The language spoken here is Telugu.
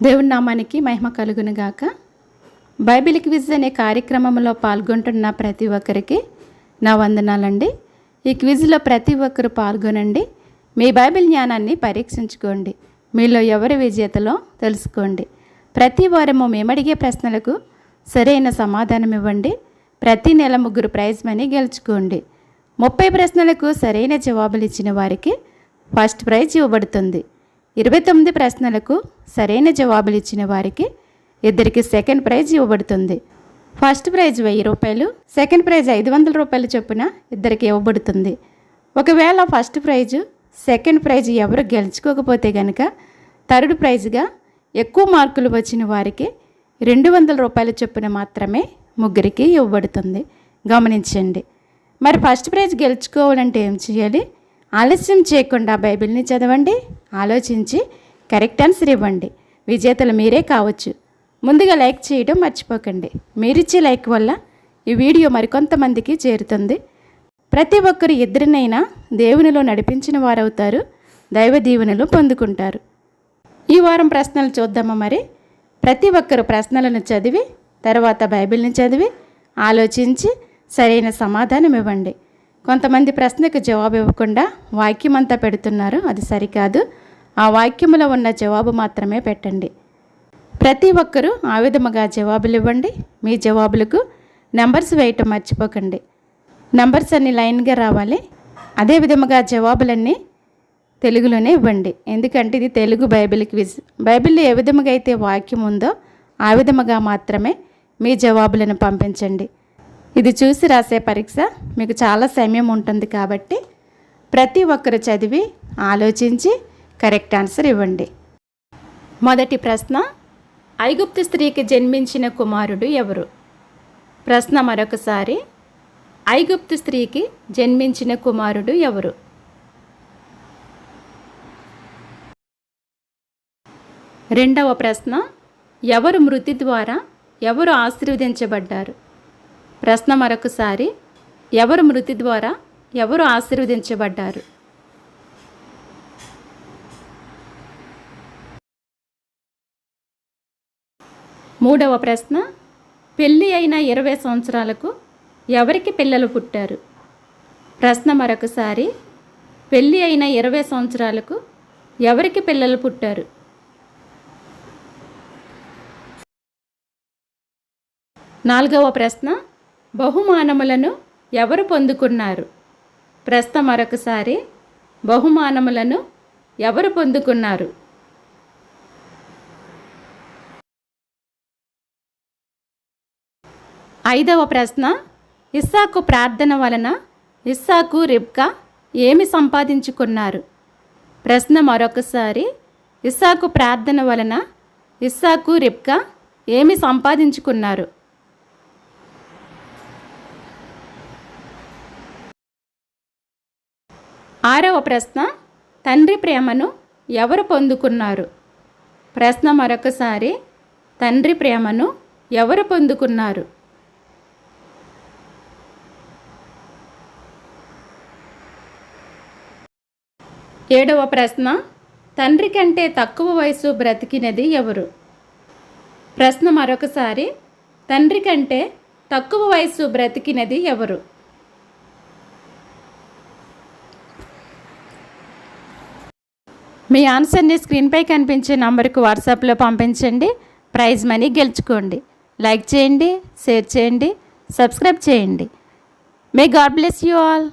దేవుని నామానికి మహిమ కలుగును గాక. బైబిల్ క్విజ్ అనే కార్యక్రమంలో పాల్గొంటున్న ప్రతి ఒక్కరికి నా వందనాలండి. ఈ క్విజ్లో ప్రతి ఒక్కరు పాల్గొనండి. మీ బైబిల్ జ్ఞానాన్ని పరీక్షించుకోండి. మీలో ఎవరి విజేతలో తెలుసుకోండి. ప్రతి వారము మేమడిగే ప్రశ్నలకు సరైన సమాధానం ఇవ్వండి. ప్రతి నెల 3 ప్రైజ్ మనీ గెలుచుకోండి. 30 ప్రశ్నలకు సరైన జవాబులు ఇచ్చిన వారికి ఫస్ట్ ప్రైజ్ ఇవ్వబడుతుంది. 29 ప్రశ్నలకు సరైన జవాబులు ఇచ్చిన వారికి ఇద్దరికి సెకండ్ ప్రైజ్ ఇవ్వబడుతుంది. ఫస్ట్ ప్రైజ్ 1000 రూపాయలు, సెకండ్ ప్రైజ్ 500 రూపాయలు చొప్పున ఇద్దరికి ఇవ్వబడుతుంది. ఒకవేళ ఫస్ట్ ప్రైజు సెకండ్ ప్రైజ్ ఎవరు గెలుచుకోకపోతే కనుక థర్డ్ ప్రైజ్గా ఎక్కువ మార్కులు వచ్చిన వారికి 200 రూపాయల చొప్పున మాత్రమే ముగ్గురికి ఇవ్వబడుతుంది. గమనించండి. మరి ఫస్ట్ ప్రైజ్ గెలుచుకోవాలంటే ఏం చేయాలి? ఆలస్యం చేయకుండా బైబిల్ని చదవండి, ఆలోచించి కరెక్ట్ ఆన్సర్ ఇవ్వండి. విజేతలు మీరే కావచ్చు. ముందుగా లైక్ చేయడం మర్చిపోకండి. మీరిచ్చే లైక్ వల్ల ఈ వీడియో మరికొంతమందికి చేరుతుంది. ప్రతి ఒక్కరు ఇద్దరినైనా దేవునిలో నడిపించిన వారవుతారు, దైవ దీవెనలు పొందుకుంటారు. ఈ వారం ప్రశ్నలు చూద్దామా? మరి ప్రతి ఒక్కరు ప్రశ్నలను చదివి తర్వాత బైబిల్ని చదివి ఆలోచించి సరైన సమాధానం ఇవ్వండి. కొంతమంది ప్రశ్నకు జవాబు ఇవ్వకుండా వాక్యం అంతా పెడుతున్నారు, అది సరికాదు. ఆ వాక్యములో ఉన్న జవాబు మాత్రమే పెట్టండి. ప్రతి ఒక్కరూ ఆ విధముగా జవాబులు ఇవ్వండి. మీ జవాబులకు నెంబర్స్ వేయటం మర్చిపోకండి. నెంబర్స్ అన్ని లైన్గా రావాలి. అదే విధముగా జవాబులన్నీ తెలుగులోనే ఇవ్వండి. ఎందుకంటే ఇది తెలుగు బైబిల్ క్విజ్. బైబిల్లో ఏ విధముగా అయితే వాక్యం ఉందో ఆ విధముగా మాత్రమే మీ జవాబులను పంపించండి. ఇది చూసి రాసే పరీక్ష, మీకు చాలా సమయం ఉంటుంది కాబట్టి ప్రతి ఒక్కరు చదివి ఆలోచించి కరెక్ట్ ఆన్సర్ ఇవ్వండి. మొదటి ప్రశ్న, ఐగుప్తు స్త్రీకి జన్మించిన కుమారుడు ఎవరు? ప్రశ్న మరొకసారి, ఐగుప్తు స్త్రీకి జన్మించిన కుమారుడు ఎవరు? రెండవ ప్రశ్న, ఎవరు మృతి ద్వారా ఎవరు ఆశీర్వదించబడ్డారు? ప్రశ్న మరొకసారి, ఎవరు మృతి ద్వారా ఎవరు ఆశీర్వదించబడ్డారు? మూడవ ప్రశ్న, పెళ్ళి అయిన 20 సంవత్సరాలకు ఎవరికి పిల్లలు పుట్టారు? ప్రశ్న మరొకసారి, పెళ్ళి అయిన 20 సంవత్సరాలకు ఎవరికి పిల్లలు పుట్టారు? నాలుగవ ప్రశ్న, బహుమానములను ఎవరు పొందుకున్నారు? ప్రశ్న మరొకసారి, బహుమానములను ఎవరు పొందుకున్నారు? ఐదవ ప్రశ్న, ఇస్సాకు ప్రార్థన వలన ఇస్సాకు రిబ్కా ఏమి సంపాదించుకున్నారు? ప్రశ్న మరొకసారి, ఇస్సాకు ప్రార్థన వలన ఇస్సాకు రిబ్కా ఏమి సంపాదించుకున్నారు? ఆరవ ప్రశ్న, తండ్రి ప్రేమను ఎవరు పొందుకున్నారు? ప్రశ్న మరొకసారి, తండ్రి ప్రేమను ఎవరు పొందుకున్నారు? ఏడవ ప్రశ్న, తండ్రి కంటే తక్కువ వయసు బ్రతికినది ఎవరు? ప్రశ్న మరొకసారి, తండ్రి కంటే తక్కువ వయసు బ్రతికినది ఎవరు? మీ ఆన్సర్ని స్క్రీన్పై కనిపించే నంబర్కు వాట్సాప్లో పంపించండి. ప్రైజ్ మనీ గెలుచుకోండి. లైక్ చేయండి, షేర్ చేయండి, సబ్స్క్రైబ్ చేయండి. May God bless you all.